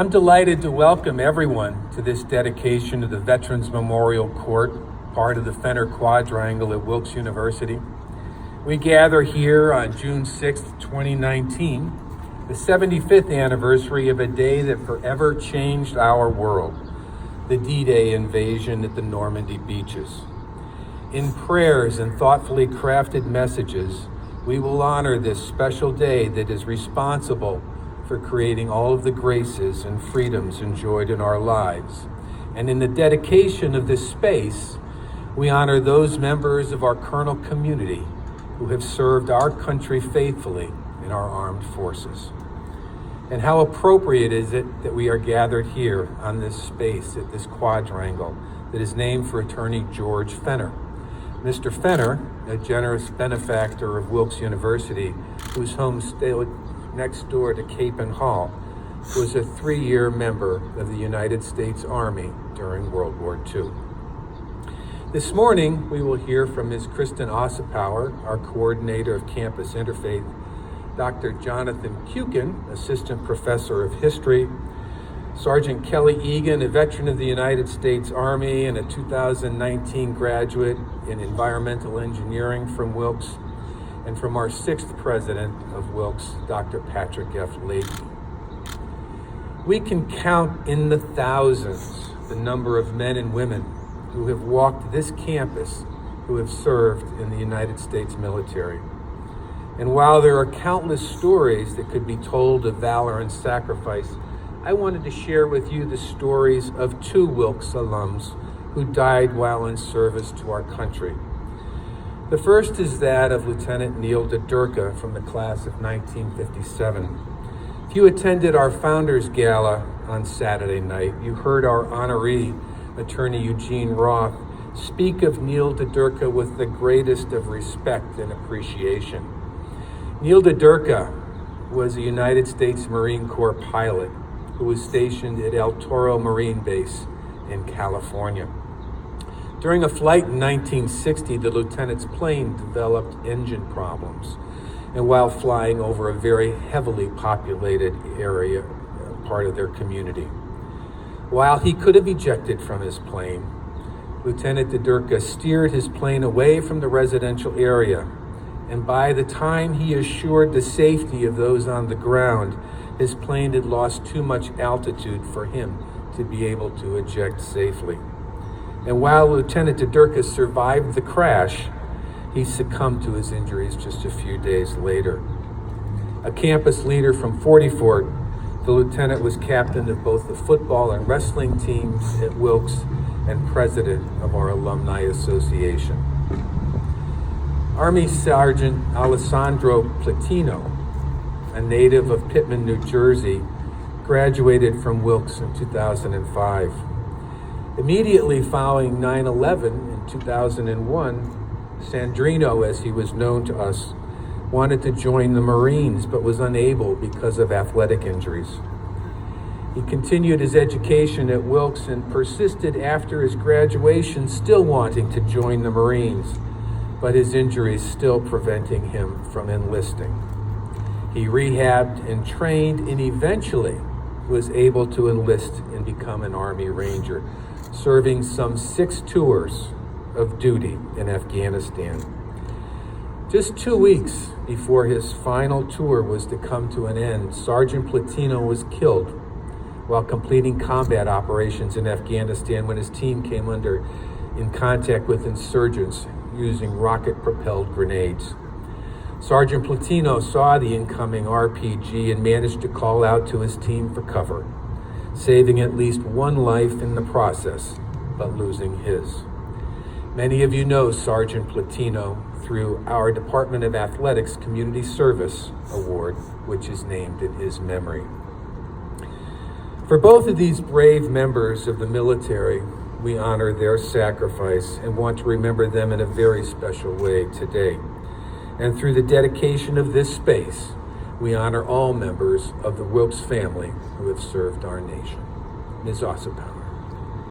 I'm delighted to welcome everyone to this dedication of the Veterans Memorial Court, part of the Fenner Quadrangle at Wilkes University. We gather here on June 6, 2019, the 75th anniversary of a day that forever changed our world, the D-Day invasion at the Normandy beaches. In prayers and thoughtfully crafted messages, we will honor this special day that is responsible for creating all of the graces and freedoms enjoyed in our lives. And in the dedication of this space, we honor those members of our Colonel community who have served our country faithfully in our armed forces. And how appropriate is it that we are gathered here on this space at this quadrangle that is named for Attorney George Fenner. Mr. Fenner, a generous benefactor of Wilkes University, whose home stayed next door to Cape and Hall, was a 3-year member of the United States Army during World War II. This morning, we will hear from Ms. Kristen Ossipower, our coordinator of campus interfaith, Dr. Jonathan Kukin, assistant professor of history, Sergeant Kelly Egan, a veteran of the United States Army and a 2019 graduate in environmental engineering from Wilkes, and from our 6th president of Wilkes, Dr. Patrick F. Leahy. We can count in the thousands the number of men and women who have walked this campus who have served in the United States military. And while there are countless stories that could be told of valor and sacrifice, I wanted to share with you the stories of 2 Wilkes alums who died while in service to our country. The first is that of Lieutenant Neil DeDurka from the class of 1957. If you attended our Founders Gala on Saturday night, you heard our honoree, Attorney Eugene Roth, speak of Neil DeDurka with the greatest of respect and appreciation. Neil DeDurka was a United States Marine Corps pilot who was stationed at El Toro Marine Base in California. During a flight in 1960, the lieutenant's plane developed engine problems, and while flying over a very heavily populated area, part of their community. While he could have ejected from his plane, Lieutenant DeDurka steered his plane away from the residential area, and by the time he assured the safety of those on the ground, his plane had lost too much altitude for him to be able to eject safely. And while Lieutenant DeDurka survived the crash, he succumbed to his injuries just a few days later. A campus leader from 44, the lieutenant was captain of both the football and wrestling teams at Wilkes and president of our Alumni Association. Army Sergeant Alessandro Platino, a native of Pittman, New Jersey, graduated from Wilkes in 2005. Immediately following 9/11 in 2001, Sandrino, as he was known to us, wanted to join the Marines but was unable because of athletic injuries. He continued his education at Wilkes and persisted after his graduation, still wanting to join the Marines, but his injuries still preventing him from enlisting. He rehabbed and trained and eventually was able to enlist and become an Army Ranger, serving some 6 tours of duty in Afghanistan. Just 2 weeks before his final tour was to come to an end, Sergeant Platino was killed while completing combat operations in Afghanistan when his team came in contact with insurgents using rocket-propelled grenades. Sergeant Platino saw the incoming RPG and managed to call out to his team for cover, saving at least 1 life in the process, but losing his. Many of you know Sergeant Platino through our Department of Athletics Community Service Award, which is named in his memory. For both of these brave members of the military, we honor their sacrifice and want to remember them in a very special way today. And through the dedication of this space, we honor all members of the Wilkes family who have served our nation. Ms. Ossipower.